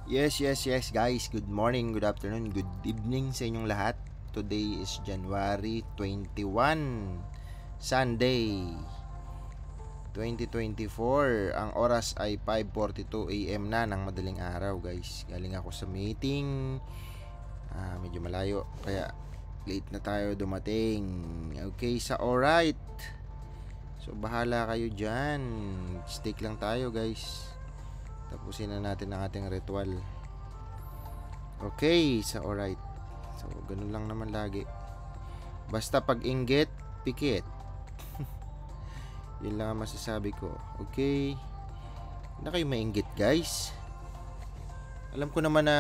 Yes, guys. Good morning, good afternoon, good evening sa inyong lahat. Today is January 21, Sunday, 2024. Ang oras ay 5:42 AM na ng madaling araw, guys. Galing ako sa meeting. Medyo malayo, kaya late na tayo dumating. Okay, alright. So, bahala kayo dyan. Stick lang tayo, guys. Tapusin na natin ang ating ritual. Okay, alright. So, ganun lang naman lagi. Basta pag inggit, pikit. Yun lang ang masasabi ko. Okay. Na kayo mainggit, guys. Alam ko naman na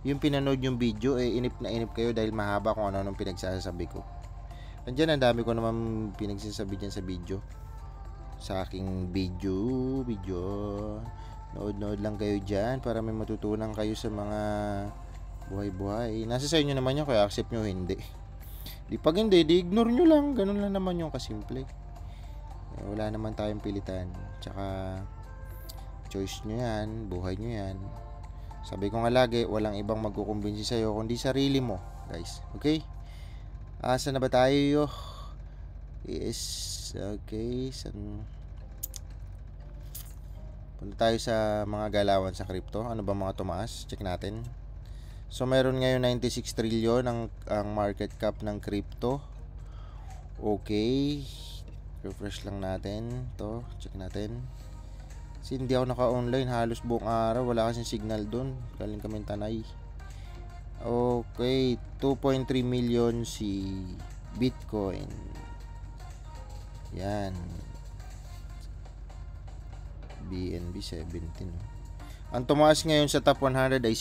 yung pinanood yung video, inip na inip kayo dahil mahaba kung ano-anong pinagsasabi ko. Andiyan, ang dami ko naman pinagsasabi dyan sa video. Sa aking video. Nood lang kayo dyan para may matutunan kayo sa mga buhay-buhay. Nasa sa inyo naman yun, kaya accept nyo hindi. Pag hindi, ignore nyo lang. Ganun lang naman yung kasimple. Wala naman tayong pilitan. Tsaka choice nyo yan, buhay nyo yan. Sabi ko nga lagi, walang ibang magkukumbinsi sa'yo kundi sarili mo, guys. Okay? Asa na ba tayo? Yes. Okay. Punta tayo sa mga galawan sa crypto. Ano ba mga tumaas? Check natin. So meron ngayon 96 trillion ang market cap ng crypto. Okay. Refresh lang natin. To, check natin. Kasi hindi ako naka-online halos buong araw. Wala kasing signal dun. Galing kami Tanay. Okay. 2.3 million si Bitcoin. Yan. BNB 17. Ang tumaas ngayon sa top 100 ay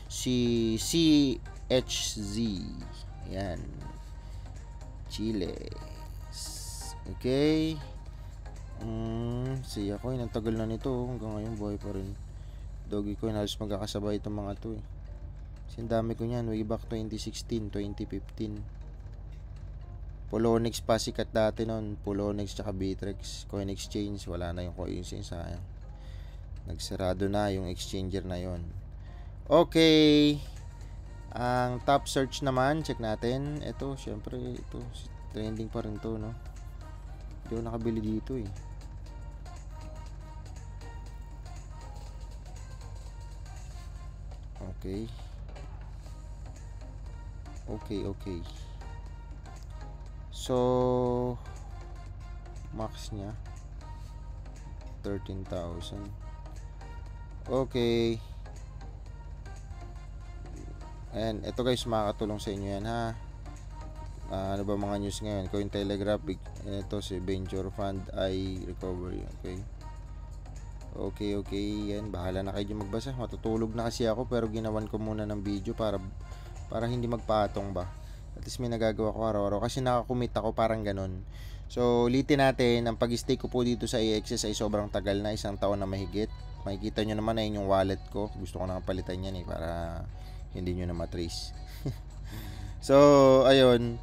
si CHZ. Yan. Chile. Okay. Siya ko, ang tagal na nito. Hanggang ngayon, buhay pa rin. Dogecoin, halos magkakasabay itong mga to eh. Kasi dami ko niyan, way back 2016, 2015. Poloniex pa sikat dati nun. Poloniex tsaka Bittrex. Coin exchange, wala na yung coin exchange, sayang. Nagsarado na yung exchanger na yon. Okay. Ang top search naman, check natin. Ito, syempre, ito. Trending pa rin to, no? Hindi ako nakabili dito eh. Okay. So, max niya 13,000. Okay. And ito guys, makakatulong sa inyo yan ha. Ano ba mga news ngayon? Cointelegraph, ito si Venture Fund ay recovery. Okay. Yan, bahala na kayo magbasa. Matutulog na kasi ako pero ginawan ko muna ng video para hindi magpatong ba. At least may nagagawa ko araw-araw kasi nakakumit ako, parang ganun. So, ulitin natin, ang pag-stay ko po dito sa AXS ay sobrang tagal na, 1 taon na mahigit. Makikita nyo naman na yun yung wallet ko. Gusto ko na palitan yan para hindi nyo na matrace. So, ayun.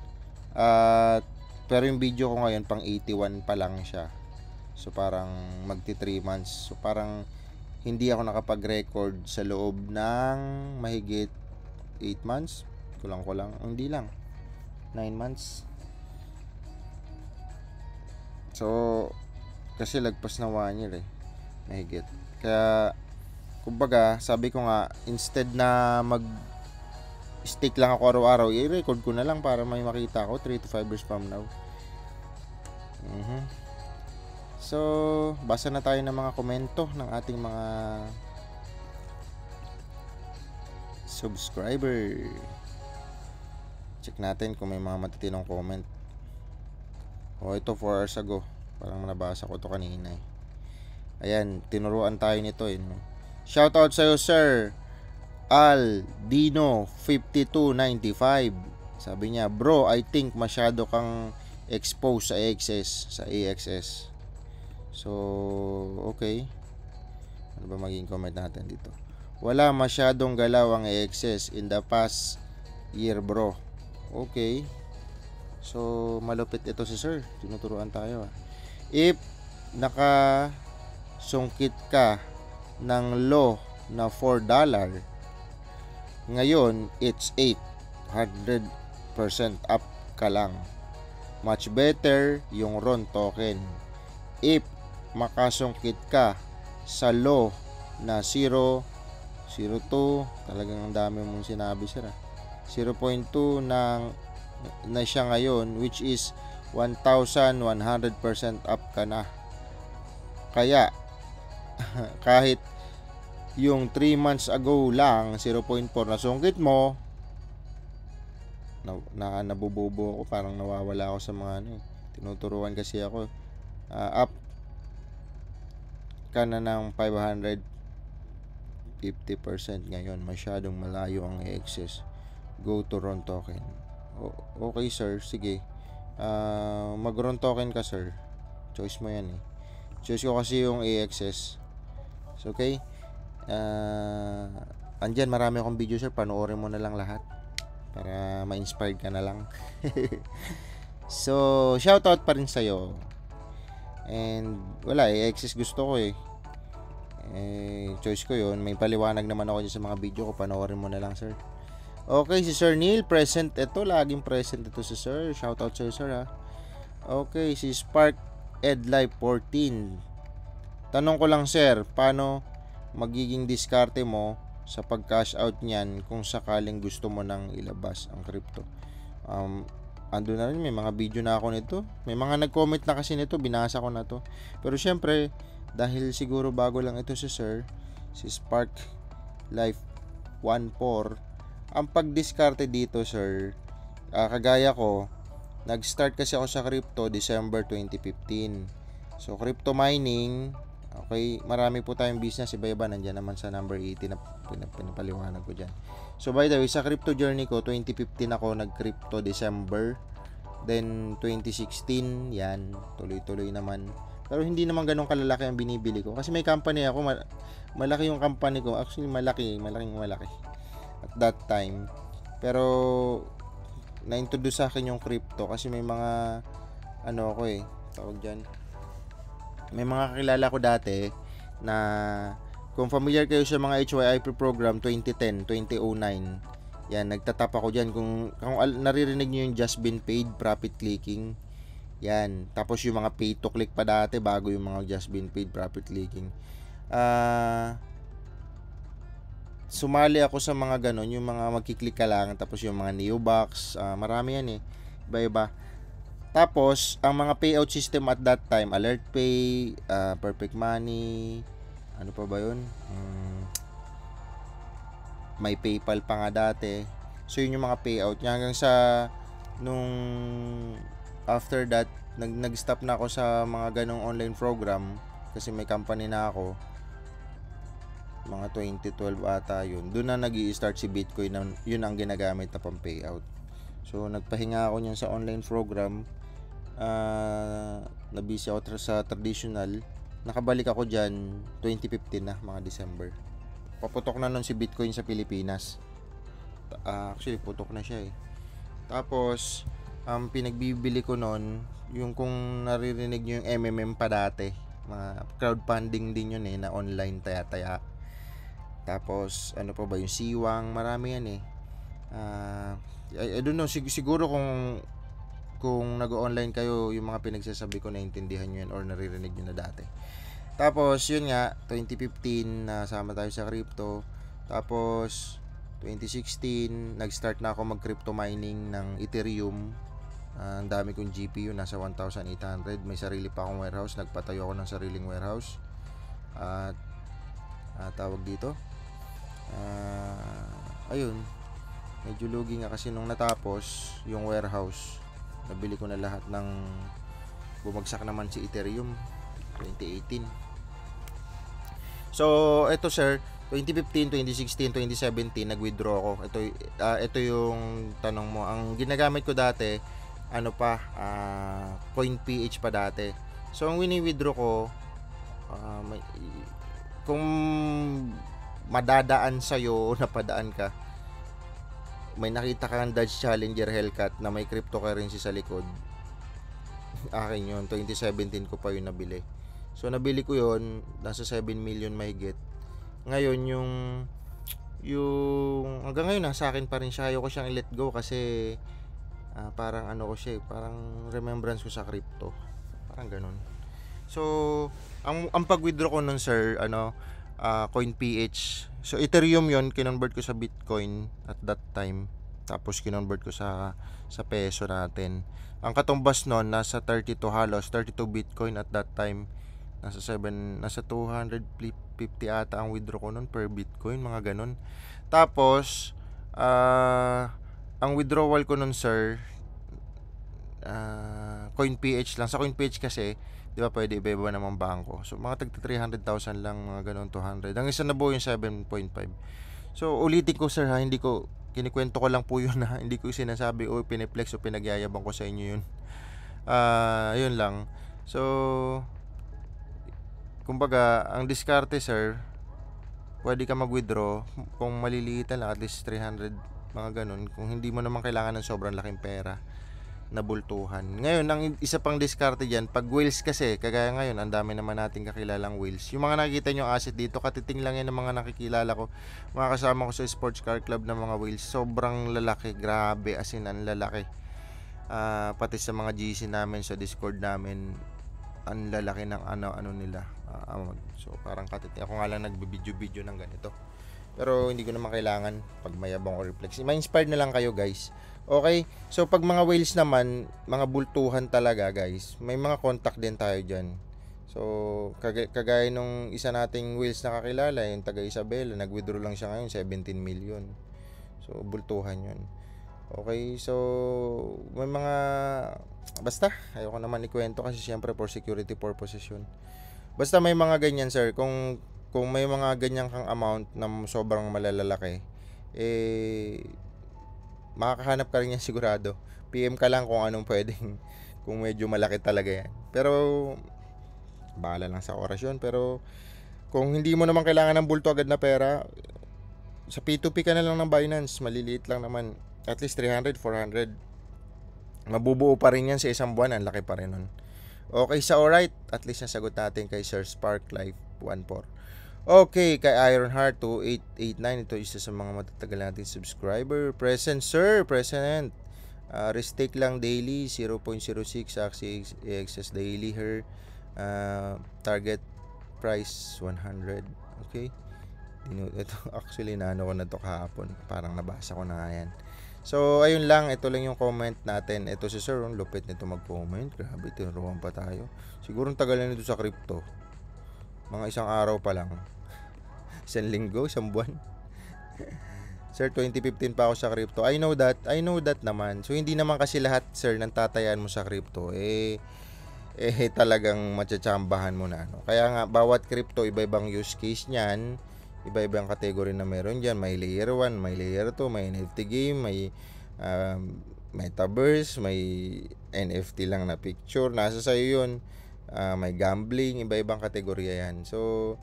Pero yung video ko ngayon, pang 81 pa lang siya. So, parang magti 3 months. So, parang hindi ako nakapag-record sa loob ng mahigit 8 months. Kulang. Hindi lang. 9 months. So, kasi lagpas na 1 year eh. Mahigit. Kaya, kumbaga, sabi ko nga, instead na stick lang ako araw-araw, i-record ko na lang para may makita ako 3 to 5 years from now. So, basa na tayo ng mga komento ng ating mga subscriber. Check natin kung may mga matitinong comment. Ito 4 hours ago. Parang nabasa ko to kanina eh. Ayan, tinuruan tayo nito eh. Shoutout sa'yo, Sir Al Dino 5295. Sabi niya, bro, I think masyado kang exposed sa AXS. So, okay. Ano ba maging comment natin dito? Wala masyadong galaw ang AXS in the past year, bro. Okay. So, malupit ito si Sir. Tinuturuan tayo. If nakasungkit ka ng low na $4. Ngayon, it's 800% up ka lang. Much better yung RON token. If makasungkit ka sa low na 0.02, talagang ang dami mong sinabi, sir. 0.2 na siya ngayon, which is 1,100% up ka na. Kaya kahit yung 3 months ago lang 0.4 na sungkit mo, nabubobo ako, parang nawawala ako sa mga tinuturuan kasi ako. Up ka na ng 550% ngayon. Masyadong malayo ang excess. Go to RON token. Okay sir, sige. Mag-RON token ka sir. Choice mo yan eh. Choice ko kasi yung AXS. So, okay. Andyan, marami akong video sir. Panoorin mo na lang lahat para ma-inspired ka na lang. So, shoutout pa rin sa'yo. And wala, AXS gusto ko eh. Choice ko yun. May paliwanag naman ako dyan sa mga video ko. Panoorin mo na lang sir. Okay, si Sir Neil, present ito. Laging present ito si Sir. Shoutout sa'yo sir ha. Okay, si Spark EdLife 14. Tanong ko lang sir, paano magiging diskarte mo sa pag-cash out niyan kung sakaling gusto mo nang ilabas ang crypto? Ando na rin, may mga video na ako nito. May mga nag-comment na kasi nito, binasa ko na to. Pero syempre, dahil siguro bago lang ito si Sir, si Spark Life 14, ang pag-diskarte dito sir, kagaya ko, nag-start kasi ako sa crypto December 2015. So, crypto mining, okay, marami po tayong business. Iba-iba, nandiyan naman sa number 80 na pinapaliwanag ko dyan. So, by the way, sa crypto journey ko, 2015 ako nag-crypto December. Then, 2016, yan, tuloy-tuloy naman. Pero hindi naman ganun kalalaki ang binibili ko. Kasi may company ako, malaki yung company ko. Actually, malaking malaki. At that time. Pero, na-introduce sa akin yung crypto kasi may mga ako tawag dyan, may mga kakilala ko dati na kung familiar kayo sa mga HYIP program 2010, 2009, yan, nagtatap ako dyan. Kung naririnig nyo yung just been paid profit clicking, yan, tapos yung mga pay to click pa dati bago yung mga just been paid profit clicking. Sumali ako sa mga ganon, yung mga magkiklik ka lang, tapos yung mga neobox, marami yan eh, iba-iba. Tapos, ang mga payout system at that time, Alert Pay, Perfect Money, ano pa ba yun? May PayPal pa nga dati. So, yun yung mga payout niya. Hanggang sa, after that, nag-stop na ako sa mga ganong online program, kasi may company na ako. Mga 2012 ata yun. Doon na nag-i-start si Bitcoin na yun ang ginagamit na pang payout. So nagpahinga ako niyan sa online program. Nabisi ako sa traditional. Nakabalik ako diyan 2015 na, mga December. Paputok na nun si Bitcoin sa Pilipinas. Actually putok na siya eh. Tapos ang pinagbibili ko nun, yung kung naririnig niyo yung MMM pa dati, mga crowdfunding din yun eh, na online taya-taya. Tapos, ano pa ba, yung Siwang, marami yan eh. I don't know, siguro kung nag-online kayo, yung mga pinagsasabi ko, naintindihan nyo yan or naririnig nyo na dati. Tapos, yun nga, 2015, nasama tayo sa crypto. Tapos, 2016, nag-start na ako mag-crypto mining ng Ethereum. Ang dami kong GPU, nasa 1,800. May sarili pa akong warehouse, nagpatayo ako ng sariling warehouse. At, tawag dito, ayun, medyo lugi nga kasi nung natapos yung warehouse, nabili ko na lahat ng bumagsak naman si Ethereum 2018. So ito sir, 2015, 2016, 2017 nag-withdraw ako. Ito yung tanong mo. Ang ginagamit ko dati, CoinPH pa dati. So ang wini-withdraw ko, kung madadaan sa'yo o napadaan ka, may nakita kang Dodge Challenger Hellcat na may cryptocurrency sa likod, akin yun. 2017 ko pa yun nabili. So nabili ko yun, nasa 7 million mahigit. Ngayon yung hanggang ngayon nasa akin pa rin siya. Ayoko siyang i-let go kasi parang ano ko siya, parang remembrance ko sa crypto. Parang ganun. So, ang pag-withdraw ko nun, sir, CoinPH. So, Ethereum yon, kinonvert ko sa Bitcoin at that time. Tapos, kinonvert ko sa peso natin. Ang katumbas nun, nasa 32 halos, 32 Bitcoin at that time. Nasa 250 ata ang withdraw ko nun per Bitcoin, mga ganun. Tapos, ang withdrawal ko nun, sir, CoinPH lang. Sa CoinPH kasi, di ba pwede iba-iba namang bangko. So, mga tagta 300,000 lang, mga ganun, 200. Ang isa na buo yung 7.5. So, ulitin ko, sir, ha, hindi ko, kinikwento ko lang po yun, ha. Hindi ko sinasabi, piniplex o pinagyayabang ko sa inyo yun. Yun lang. So, kumbaga, ang diskarte, sir, pwede ka mag-withdraw kung maliliitan lang, at least 300, mga ganun. Kung hindi mo naman kailangan ng sobrang laking pera na bultuhan. Ngayon, ang isa pang diskarte dyan, pag whales kasi, kagaya ngayon, ang dami naman nating kakilalang whales. Yung mga nakikita nyo asset dito, katiting lang yan ng mga nakikilala ko, mga kasama ko sa sports car club ng mga whales. Sobrang lalaki, grabe, as in, ang lalaki. Pati sa mga GC namin, sa Discord namin, ang lalaki ng ano nila. So, parang katiting. Ako nga lang nagbibideo-video ng ganito. Pero hindi ko naman kailangan pag mayabang o reflex. Ma-inspired na lang kayo, guys. Okay? So, pag mga whales naman, mga bultuhan talaga, guys. May mga contact din tayo dyan. So, kagaya nung isa nating whales na kakilala, yung taga Isabela, nag-withdraw lang siya ngayon, 17 million. So, bultuhan yun. Okay? So, may mga... Basta, ayoko naman ikwento kasi siyempre for security purposes yun. Basta may mga ganyan, sir. Kung may mga ganyan kang amount na sobrang malalaki, makakahanap ka rin yan sigurado. PM ka lang kung anong pwedeng, kung medyo malaki talaga yan. Pero, bahala lang sa oras yun. Pero, kung hindi mo naman kailangan ng bulto agad na pera, sa P2P ka na lang ng Binance, maliliit lang naman. At least 300, 400. Mabubuo pa rin yan sa isang buwan, ang laki pa rin nun. Okay, sa alright, at least nasagot natin kay Sir Spark Life 14. Okay, kay Ironheart 2889, ito isa sa mga matatagal nating subscriber. Present, sir, present. Restake lang daily, 0.06 Axie AXS daily her. Target price 100. Okay. Ito actually naano ko na to kahapon. Parang nabasa ko na nga yan. So, ayun lang. Ito lang yung comment natin. Ito si sir, lupit nito mag-comment. Grabe, tinuruan pa tayo. Siguro tagal na nito sa crypto. Mga isang araw pa lang. Isang linggo, isang buwan. Sir, 2015 pa ako sa crypto. I know that naman. So, hindi naman kasi lahat, sir, ng tatayan mo sa crypto, talagang matsatsambahan mo na. No? Kaya nga, bawat crypto, iba-ibang use case niyan. Iba-ibang category na meron dyan. May layer 1, may layer 2, may NFT game, may metaverse, may NFT lang na picture. Nasa sa'yo yun. May gambling, iba-ibang kategorya yan. So,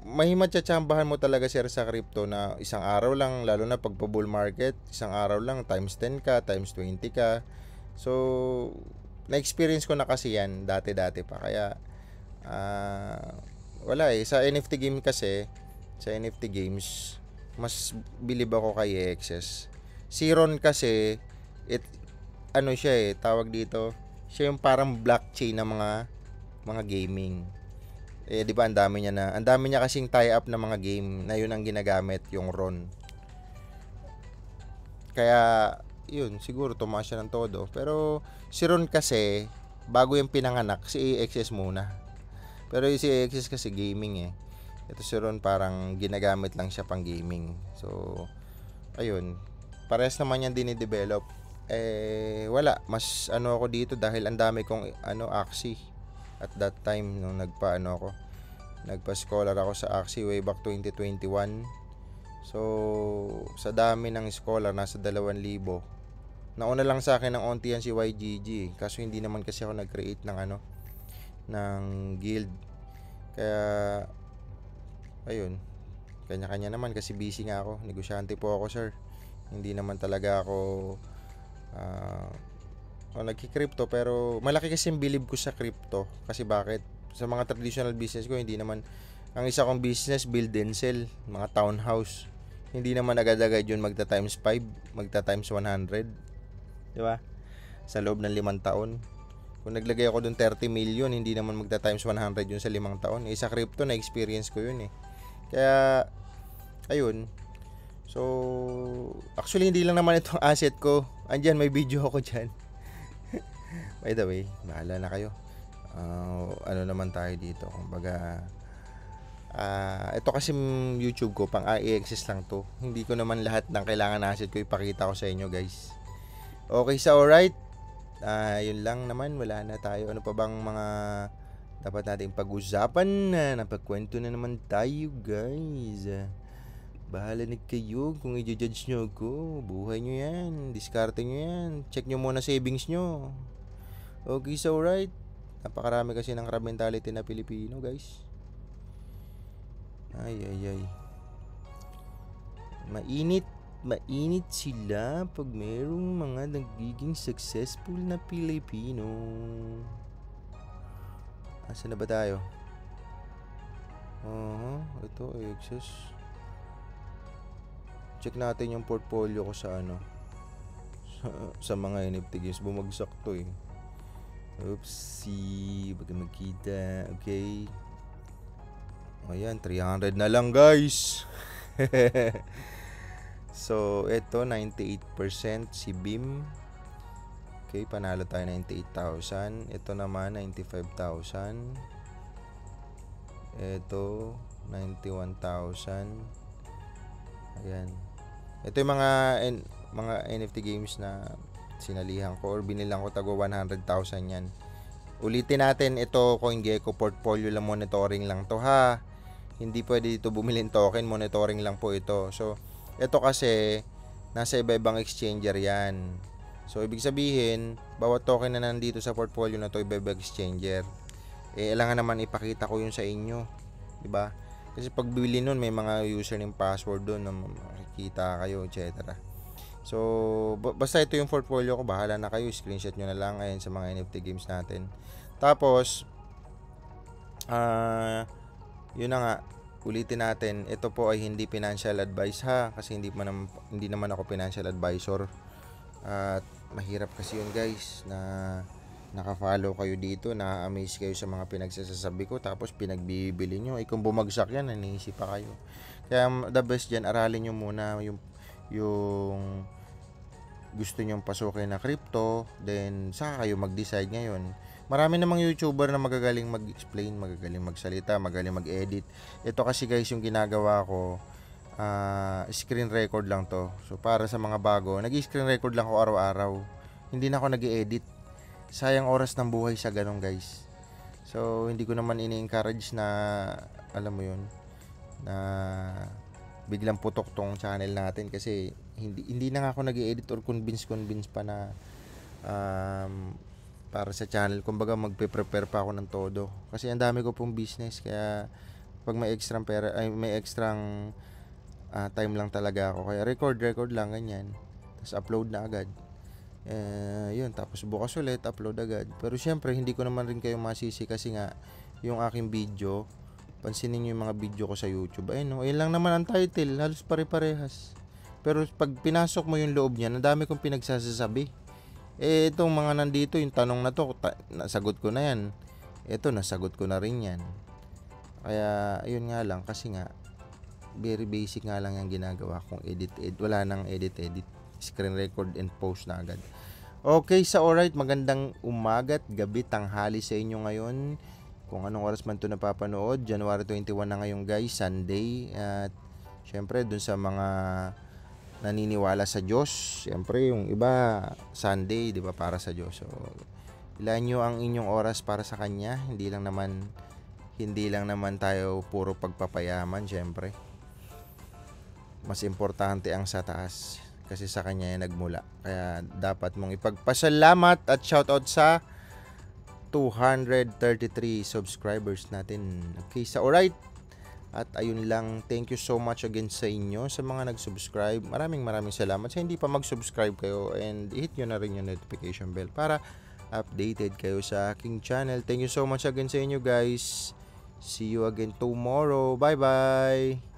may matsatsambahan mo talaga, sir, sa crypto na isang araw lang, lalo na pag bull market, isang araw lang, times 10 ka, times 20 ka. So, na-experience ko na kasi yan, dati-dati pa. Kaya, wala sa NFT game kasi, sa NFT games, mas bilib ako kay AXS. Si Ron kasi, siya tawag dito, siya yung parang blockchain ng mga gaming. Di ba ang dami niya kasing tie-up na mga game na yun ang ginagamit, yung Ron. Kaya, yun, siguro tumaas siya ng todo. Pero, si Ron kasi, bago yung pinanganak, si AXS muna. Pero si AXS kasi gaming Ito si Ron parang ginagamit lang siya pang gaming. So, ayun. Parehas naman yan dinidevelop. Wala. Mas ako dito dahil ang dami kong Axie. At that time, nung nagpa-scholar ako sa Axie way back 2021. So, sa dami ng scholar, nasa 2,000. Nauna lang sa akin ng onti yan si YGG. Kaso hindi naman kasi ako nag-create ng guild. Kaya, ayun. Kanya-kanya naman kasi busy nga ako. Negosyante po ako, sir. Hindi naman talaga ako nagki-crypto, pero malaki kasi yung bilib ko sa crypto. Kasi bakit? Sa mga traditional business ko, hindi naman Ang isa kong business, build and sell, mga townhouse. Hindi naman agad-agad yun magta times 5, magta times 100. Di ba? Sa loob ng 5 taon. Kung naglagay ako dun 30 million, hindi naman magta times 100 yun sa 5 taon. Sa crypto na experience ko yun eh. Kaya ayun. So actually hindi lang naman itong asset ko. Andyan, may video ako dyan. By the way, bahala na kayo. Ano naman tayo dito, kumbaga ito kasi YouTube ko pang i-access lang to. Hindi ko naman lahat ng kailangan asset ko ipakita ko sa inyo, guys. Okay, so alright. Yun lang naman, wala na tayo. Ano pa bang mga dapat natin pag-usapan na? Napagkwento na naman tayo, guys. Bahala na kayo kung i-judge nyo ako. Buhay nyo yan, diskarte nyo yan. Check nyo muna savings nyo. Okay, so alright. Napakarami kasi ng crab mentality na Pilipino, guys. Ay. Mainit sila pag merong mga nagiging successful na Pilipino. Asa na ba tayo? Ito, access. Check natin yung portfolio ko sa sa mga NFT games. Bumagsak to eh. Oopsie, baka magkita. Okay. Ayan, 300 na lang, guys. So, ito 98% si BIM. Okay, panalo tayo 98,000. Ito naman 95,000. Ito 91,000. Ayan. Ito yung mga NFT games na sinalihan ko or binilang ko tago 100,000 yan. Ulitin natin, ito CoinGecko portfolio lang, monitoring lang to ha. Hindi pwede dito bumili ng token, monitoring lang po ito. So, ito kasi nasa iba-ibang exchanger yan. So, ibig sabihin, bawat token na nandito sa portfolio na to, iba-ibang exchanger. Kailangan naman ipakita ko yun sa inyo. Diba? Kasi pag bibili nun, may mga username password doon na makikita kayo, etc. So, basta ito yung portfolio ko, bahala na kayo, screenshot nyo na lang ngayon sa mga NFT games natin. Tapos, yun na nga, ulitin natin, ito po ay hindi financial advice ha, kasi hindi naman ako financial advisor. At mahirap kasi yun, guys, na naka-follow kayo dito, na-amaze kayo sa mga pinagsasabi ko, tapos pinagbibili nyo. Kung bumagsak yan, nanisip pa kayo. Kaya the best dyan, aralin nyo muna yung gusto nyong pasukin na crypto, then saka kayo mag-decide ngayon. Marami namang YouTuber na magagaling mag-explain, magagaling magsalita, magaling mag-edit. Ito kasi, guys, yung ginagawa ko, screen record lang to. So para sa mga bago, nag-screen record lang ko araw-araw. Hindi na ako nag-edit. Sayang oras ng buhay sa ganun, guys. So hindi ko naman ini-encourage na, alam mo yun, na biglang putok tong channel natin, kasi hindi na nga ako nag-edit or convince pa na para sa channel. Kumbaga magpe-prepare pa ako ng todo, kasi ang dami ko pong business. Kaya pag may extra pera, may extrang time lang talaga ako, kaya record lang ganyan, tapos upload na agad. Yun, tapos bukas ulit upload agad. Pero syempre hindi ko naman rin kayo masisi, kasi nga yung aking video, pansinin nyo yung mga video ko sa YouTube, ayun lang naman ang title, halos pare-parehas. Pero pag pinasok mo yung loob niya, ang dami kong pinagsasabi. Itong mga nandito, yung tanong na to, nasagot ko na yan. Ito, nasagot ko na rin yan. Kaya, ayun nga lang, kasi nga, very basic nga lang yung ginagawa kong edit. Wala nang edit. Screen record and post na agad. Okay, sa alright, magandang umagat, gabi, tanghali sa inyo ngayon. Kung anong oras man ito napapanood, January 21 na ngayon, guys, Sunday. At, syempre, dun sa mga naniniwala sa Diyos, siyempre yung iba Sunday, 'di ba, para sa Diyos. So, ilan nyo ang inyong oras para sa Kanya. Hindi lang naman tayo puro pagpapayaman, siyempre. Mas importante ang sa taas, kasi sa Kanya yan nagmula. Kaya dapat mong ipagpasalamat at shoutout sa 233 subscribers natin. Okay, sa alright. At ayun lang, thank you so much again sa inyo, sa mga nag-subscribe. Maraming salamat. Sa hindi pa mag-subscribe kayo, and hit nyo na rin yung notification bell para updated kayo sa aking channel. Thank you so much again sa inyo, guys. See you again tomorrow. Bye-bye.